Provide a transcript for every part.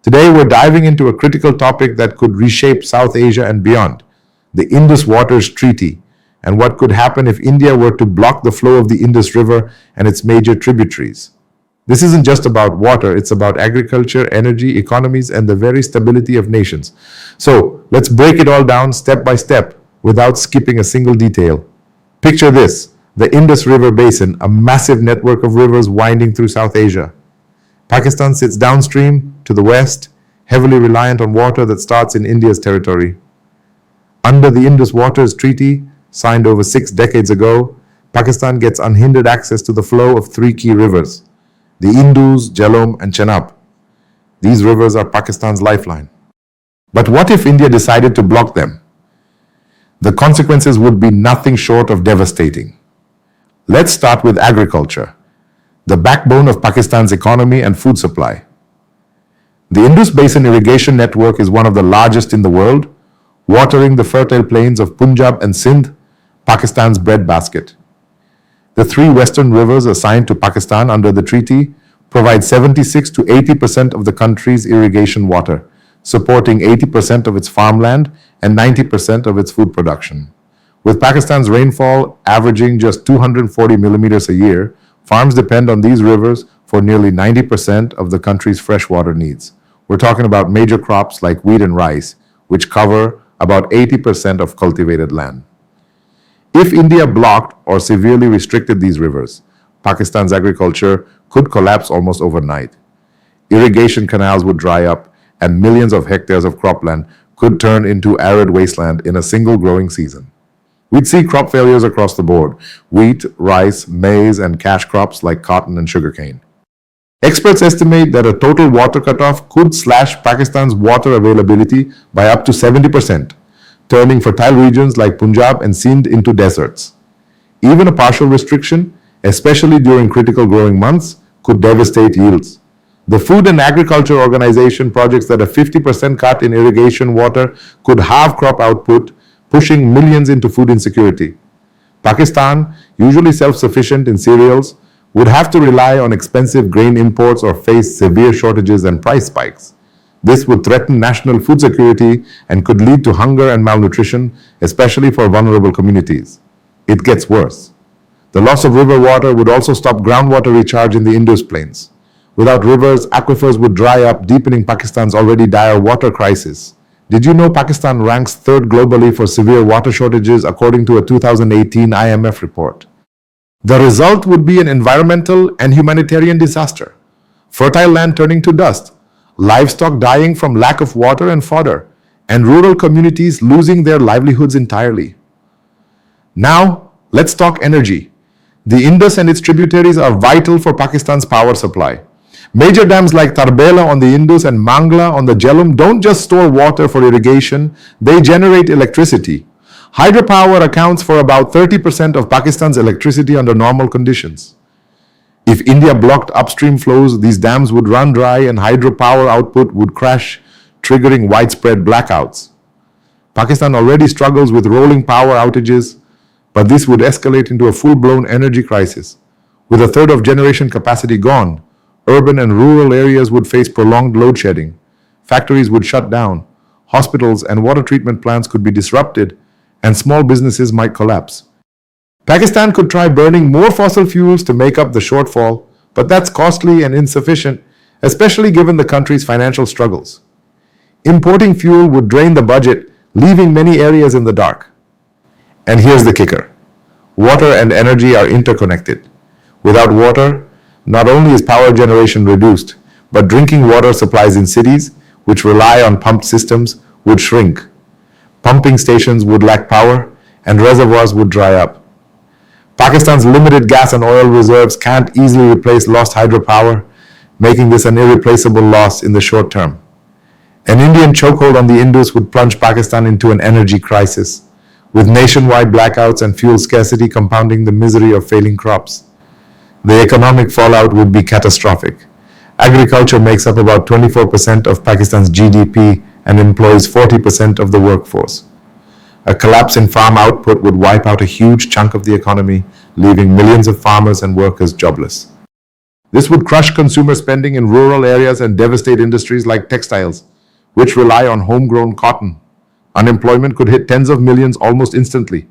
Today, we're diving into a critical topic that could reshape South Asia and beyond, the Indus Waters Treaty, and what could happen if India were to block the flow of the Indus River and its major tributaries. This isn't just about water, it's about agriculture, energy, economies, and the very stability of nations. So, let's break it all down step by step without skipping a single detail. Picture this, the Indus River Basin, a massive network of rivers winding through South Asia. Pakistan sits downstream to the west, heavily reliant on water that starts in India's territory. Under the Indus Waters Treaty, signed over 6 decades ago, Pakistan gets unhindered access to the flow of 3 key rivers, the Indus, Jhelum, and Chenab. These rivers are Pakistan's lifeline. But what if India decided to block them? The consequences would be nothing short of devastating. Let's start with agriculture, the backbone of Pakistan's economy and food supply. The Indus Basin irrigation network is one of the largest in the world, watering the fertile plains of Punjab and Sindh, Pakistan's breadbasket. The 3 western rivers assigned to Pakistan under the treaty provide 76 to 80% of the country's irrigation water, supporting 80% of its farmland and 90% of its food production. With Pakistan's rainfall averaging just 240 millimeters a year, farms depend on these rivers for nearly 90% of the country's freshwater needs. We're talking about major crops like wheat and rice, which cover about 80% of cultivated land. If India blocked or severely restricted these rivers, Pakistan's agriculture could collapse almost overnight. Irrigation canals would dry up, and millions of hectares of cropland could turn into arid wasteland in a single growing season. We'd see crop failures across the board: wheat, rice, maize, and cash crops like cotton and sugarcane. Experts estimate that a total water cutoff could slash Pakistan's water availability by up to 70%, turning fertile regions like Punjab and Sindh into deserts. Even a partial restriction, especially during critical growing months, could devastate yields. The Food and Agriculture Organization projects that a 50% cut in irrigation water could halve crop output, pushing millions into food insecurity. Pakistan, usually self-sufficient in cereals, would have to rely on expensive grain imports or face severe shortages and price spikes. This would threaten national food security and could lead to hunger and malnutrition, especially for vulnerable communities. It gets worse. The loss of river water would also stop groundwater recharge in the Indus Plains. Without rivers, aquifers would dry up, deepening Pakistan's already dire water crisis. Did you know Pakistan ranks 3rd globally for severe water shortages according to a 2018 IMF report? The result would be an environmental and humanitarian disaster. Fertile land turning to dust, livestock dying from lack of water and fodder, and rural communities losing their livelihoods entirely. Now, let's talk energy. The Indus and its tributaries are vital for Pakistan's power supply. Major dams like Tarbela on the Indus and Mangla on the Jhelum don't just store water for irrigation, they generate electricity. Hydropower accounts for about 30% of Pakistan's electricity under normal conditions. If India blocked upstream flows, these dams would run dry and hydropower output would crash, triggering widespread blackouts. Pakistan already struggles with rolling power outages, but this would escalate into a full-blown energy crisis. With a third of generation capacity gone, urban and rural areas would face prolonged load shedding. Factories would shut down, hospitals and water treatment plants could be disrupted, and small businesses might collapse. Pakistan could try burning more fossil fuels to make up the shortfall, but that's costly and insufficient, especially given the country's financial struggles. Importing fuel would drain the budget, leaving many areas in the dark. And here's the kicker. Water and energy are interconnected. Without water, not only is power generation reduced, but drinking water supplies in cities, which rely on pumped systems, would shrink. Pumping stations would lack power, and reservoirs would dry up. Pakistan's limited gas and oil reserves can't easily replace lost hydropower, making this an irreplaceable loss in the short term. An Indian chokehold on the Indus would plunge Pakistan into an energy crisis, with nationwide blackouts and fuel scarcity compounding the misery of failing crops. The economic fallout would be catastrophic. Agriculture makes up about 24% of Pakistan's GDP and employs 40% of the workforce. A collapse in farm output would wipe out a huge chunk of the economy, leaving millions of farmers and workers jobless. This would crush consumer spending in rural areas and devastate industries like textiles, which rely on homegrown cotton. Unemployment could hit tens of millions almost instantly.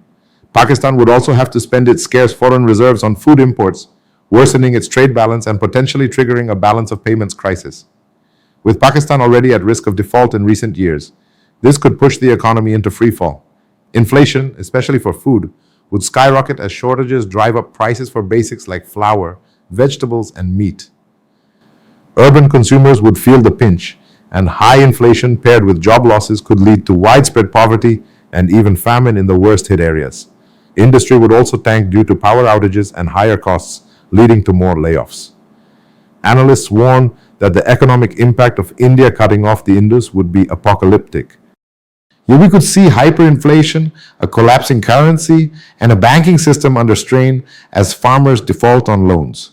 Pakistan would also have to spend its scarce foreign reserves on food imports, worsening its trade balance and potentially triggering a balance of payments crisis. With Pakistan already at risk of default in recent years, this could push the economy into freefall. Inflation, especially for food, would skyrocket as shortages drive up prices for basics like flour, vegetables, and meat. Urban consumers would feel the pinch, and high inflation paired with job losses could lead to widespread poverty and even famine in the worst hit areas. Industry would also tank due to power outages and higher costs, leading to more layoffs. Analysts warn that the economic impact of India cutting off the Indus would be apocalyptic. Yet we could see hyperinflation, a collapsing currency, and a banking system under strain as farmers default on loans.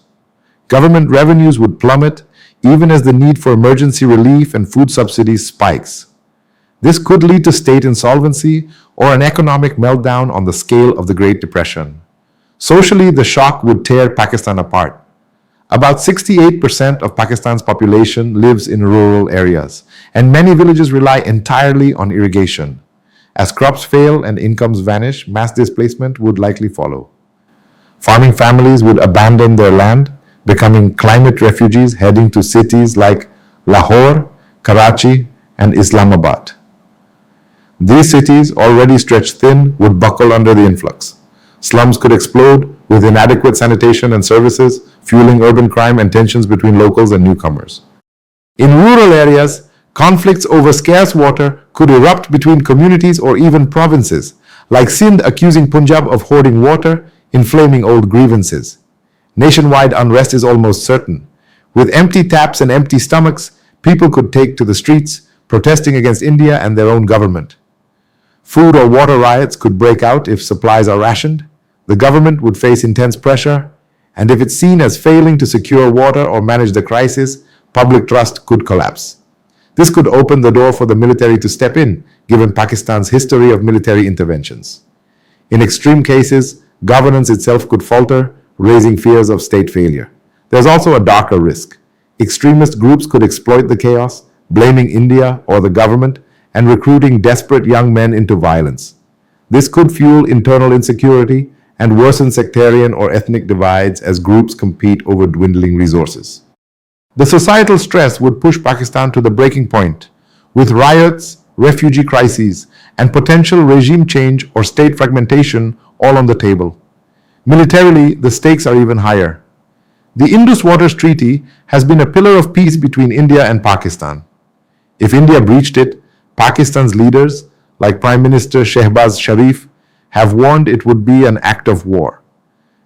Government revenues would plummet, even as the need for emergency relief and food subsidies spikes. This could lead to state insolvency or an economic meltdown on the scale of the Great Depression. Socially, the shock would tear Pakistan apart. About 68% of Pakistan's population lives in rural areas, and many villages rely entirely on irrigation. As crops fail and incomes vanish, mass displacement would likely follow. Farming families would abandon their land, becoming climate refugees heading to cities like Lahore, Karachi, and Islamabad. These cities, already stretched thin, would buckle under the influx. Slums could explode with inadequate sanitation and services, fueling urban crime and tensions between locals and newcomers. In rural areas, conflicts over scarce water could erupt between communities or even provinces, like Sindh accusing Punjab of hoarding water, inflaming old grievances. Nationwide unrest is almost certain. With empty taps and empty stomachs, people could take to the streets, protesting against India and their own government. Food or water riots could break out if supplies are rationed. The government would face intense pressure, and if it's seen as failing to secure water or manage the crisis, public trust could collapse. This could open the door for the military to step in, given Pakistan's history of military interventions. In extreme cases, governance itself could falter, raising fears of state failure. There's also a darker risk. Extremist groups could exploit the chaos, blaming India or the government, and recruiting desperate young men into violence. This could fuel internal insecurity and worsen sectarian or ethnic divides as groups compete over dwindling resources. The societal stress would push Pakistan to the breaking point, with riots, refugee crises, and potential regime change or state fragmentation all on the table. Militarily, the stakes are even higher. The Indus Waters Treaty has been a pillar of peace between India and Pakistan. If India breached it, Pakistan's leaders, like Prime Minister Shehbaz Sharif, have warned it would be an act of war.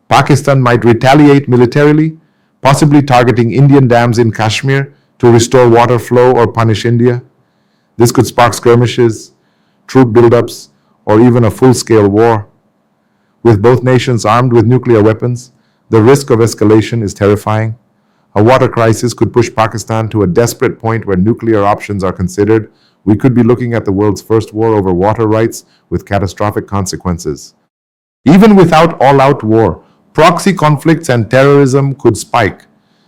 Pakistan might retaliate militarily, possibly targeting Indian dams in Kashmir to restore water flow or punish India. This could spark skirmishes, troop buildups, or even a full-scale war. With both nations armed with nuclear weapons, the risk of escalation is terrifying. A water crisis could push Pakistan to a desperate point where nuclear options are considered. We could be looking at the world's first war over water rights with catastrophic consequences. Even without all-out war, proxy conflicts and terrorism could spike.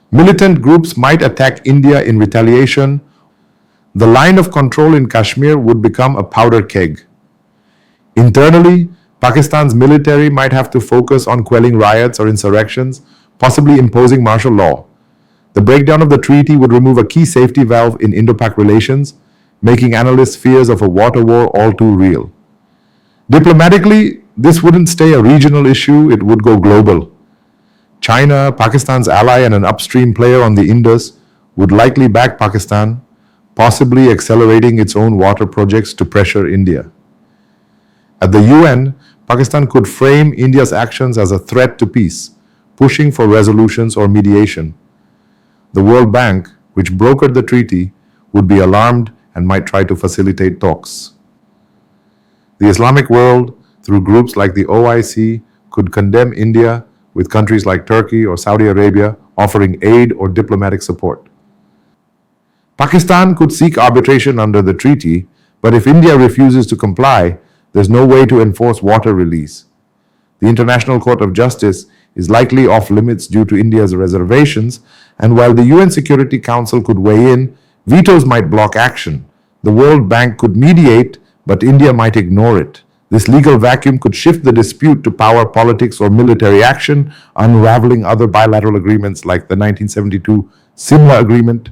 Militant groups might attack India in retaliation. The line of control in Kashmir would become a powder keg. Internally, Pakistan's military might have to focus on quelling riots or insurrections, possibly imposing martial law. The breakdown of the treaty would remove a key safety valve in Indo-Pak relations, making analysts' fears of a water war all too real. Diplomatically, this wouldn't stay a regional issue, it would go global. China, Pakistan's ally and an upstream player on the Indus, would likely back Pakistan, possibly accelerating its own water projects to pressure India. At the UN, Pakistan could frame India's actions as a threat to peace, pushing for resolutions or mediation. The World Bank, which brokered the treaty, would be alarmed and might try to facilitate talks. The Islamic world, through groups like the OIC, could condemn India, with countries like Turkey or Saudi Arabia offering aid or diplomatic support. Pakistan could seek arbitration under the treaty, but if India refuses to comply, there's no way to enforce water release. The International Court of Justice is likely off limits due to India's reservations, and while the UN Security Council could weigh in, vetoes might block action. The World Bank could mediate, but India might ignore it. This legal vacuum could shift the dispute to power politics or military action, unraveling other bilateral agreements like the 1972 Simla Agreement